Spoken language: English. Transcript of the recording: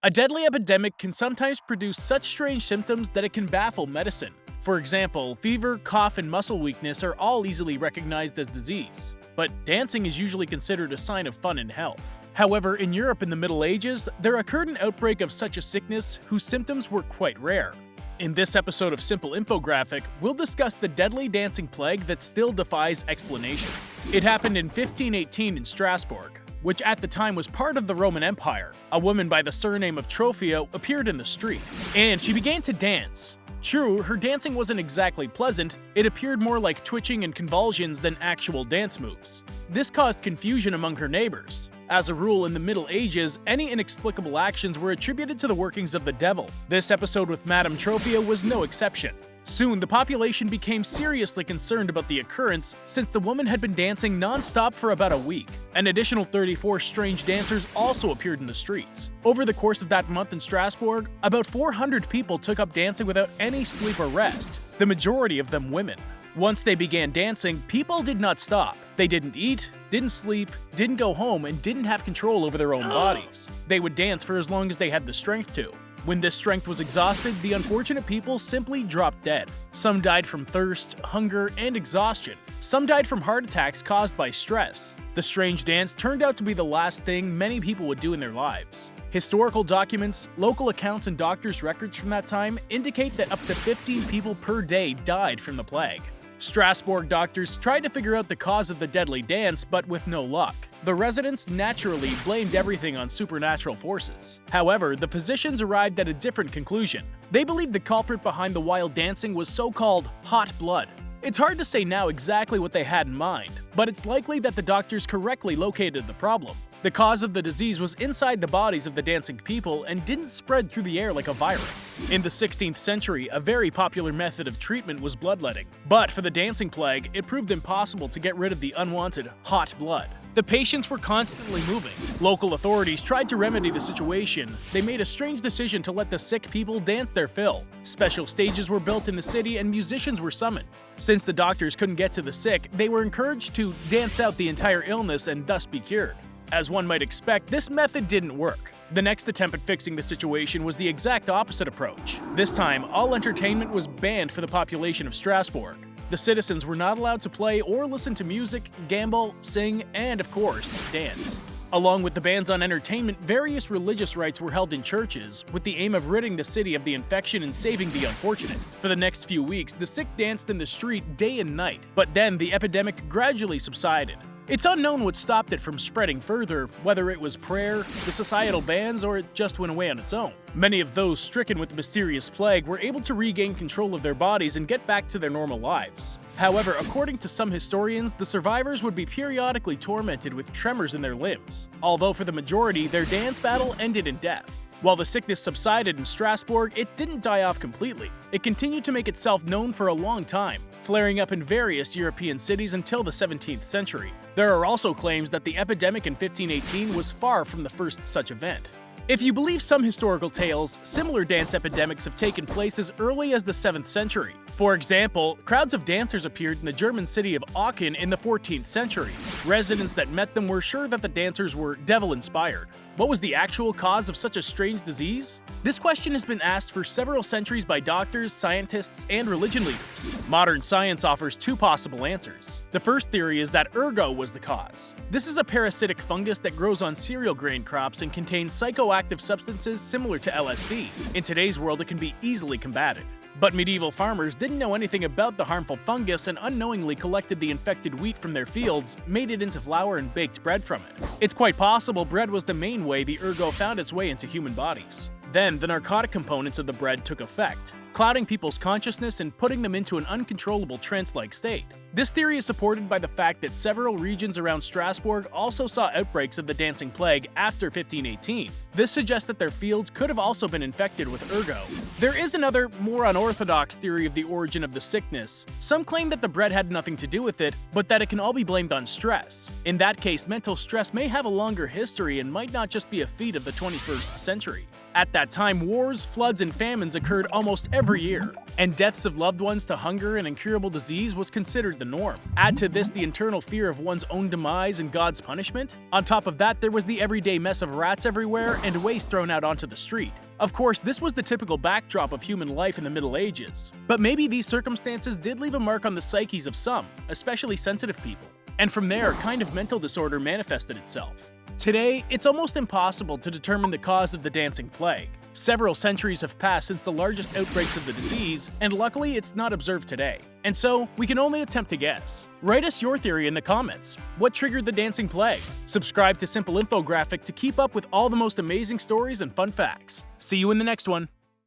A deadly epidemic can sometimes produce such strange symptoms that it can baffle medicine. For example, fever, cough, and muscle weakness are all easily recognized as disease. But dancing is usually considered a sign of fun and health. However, in Europe in the Middle Ages, there occurred an outbreak of such a sickness whose symptoms were quite rare. In this episode of Simple Infographic, we'll discuss the deadly dancing plague that still defies explanation. It happened in 1518 in Strasbourg, which at the time was part of the Roman Empire. A woman by the surname of Trophia appeared in the street, and she began to dance. True, her dancing wasn't exactly pleasant, it appeared more like twitching and convulsions than actual dance moves. This caused confusion among her neighbors. As a rule, in the Middle Ages, any inexplicable actions were attributed to the workings of the devil. This episode with Madame Trophia was no exception. Soon, the population became seriously concerned about the occurrence since the woman had been dancing non-stop for about a week. An additional 34 strange dancers also appeared in the streets. Over the course of that month in Strasbourg, about 400 people took up dancing without any sleep or rest, the majority of them women. Once they began dancing, people did not stop. They didn't eat, didn't sleep, didn't go home, and didn't have control over their own bodies. They would dance for as long as they had the strength to. When this strength was exhausted, the unfortunate people simply dropped dead. Some died from thirst, hunger, and exhaustion. Some died from heart attacks caused by stress. The strange dance turned out to be the last thing many people would do in their lives. Historical documents, local accounts, and doctors' records from that time indicate that up to 15 people per day died from the plague. Strasbourg doctors tried to figure out the cause of the deadly dance, but with no luck. The residents naturally blamed everything on supernatural forces. However, the physicians arrived at a different conclusion. They believed the culprit behind the wild dancing was so-called hot blood. It's hard to say now exactly what they had in mind, but it's likely that the doctors correctly located the problem. The cause of the disease was inside the bodies of the dancing people and didn't spread through the air like a virus. In the 16th century, a very popular method of treatment was bloodletting. But for the dancing plague, it proved impossible to get rid of the unwanted hot blood. The patients were constantly moving. Local authorities tried to remedy the situation. They made a strange decision to let the sick people dance their fill. Special stages were built in the city and musicians were summoned. Since the doctors couldn't get to the sick, they were encouraged to dance out the entire illness and thus be cured. As one might expect, this method didn't work. The next attempt at fixing the situation was the exact opposite approach. This time, all entertainment was banned for the population of Strasbourg. The citizens were not allowed to play or listen to music, gamble, sing, and of course, dance. Along with the bans on entertainment, various religious rites were held in churches, with the aim of ridding the city of the infection and saving the unfortunate. For the next few weeks, the sick danced in the street day and night, but then the epidemic gradually subsided. It's unknown what stopped it from spreading further, whether it was prayer, the societal bans, or it just went away on its own. Many of those stricken with the mysterious plague were able to regain control of their bodies and get back to their normal lives. However, according to some historians, the survivors would be periodically tormented with tremors in their limbs, although for the majority, their dance battle ended in death. While the sickness subsided in Strasbourg, it didn't die off completely. It continued to make itself known for a long time, flaring up in various European cities until the 17th century. There are also claims that the epidemic in 1518 was far from the first such event. If you believe some historical tales, similar dance epidemics have taken place as early as the 7th century. For example, crowds of dancers appeared in the German city of Aachen in the 14th century. Residents that met them were sure that the dancers were devil-inspired. What was the actual cause of such a strange disease? This question has been asked for several centuries by doctors, scientists, and religion leaders. Modern science offers two possible answers. The first theory is that ergo was the cause. This is a parasitic fungus that grows on cereal grain crops and contains psychoactive substances similar to LSD. In today's world, it can be easily combated. But medieval farmers didn't know anything about the harmful fungus and unknowingly collected the infected wheat from their fields, made it into flour, and baked bread from it. It's quite possible bread was the main way the ergo found its way into human bodies. Then, the narcotic components of the bread took effect, clouding people's consciousness and putting them into an uncontrollable trance-like state. This theory is supported by the fact that several regions around Strasbourg also saw outbreaks of the dancing plague after 1518. This suggests that their fields could have also been infected with ergo. There is another, more unorthodox theory of the origin of the sickness. Some claim that the bread had nothing to do with it, but that it can all be blamed on stress. In that case, mental stress may have a longer history and might not just be a feat of the 21st century. At that time, wars, floods, and famines occurred almost every year, and deaths of loved ones to hunger and incurable disease was considered the norm. Add to this the internal fear of one's own demise and God's punishment. On top of that, there was the everyday mess of rats everywhere and waste thrown out onto the street. Of course, this was the typical backdrop of human life in the Middle Ages. But maybe these circumstances did leave a mark on the psyches of some, especially sensitive people. And from there, a kind of mental disorder manifested itself. Today, it's almost impossible to determine the cause of the dancing plague. Several centuries have passed since the largest outbreaks of the disease, and luckily it's not observed today. And so, we can only attempt to guess. Write us your theory in the comments. What triggered the dancing plague? Subscribe to Simple Infographic to keep up with all the most amazing stories and fun facts. See you in the next one.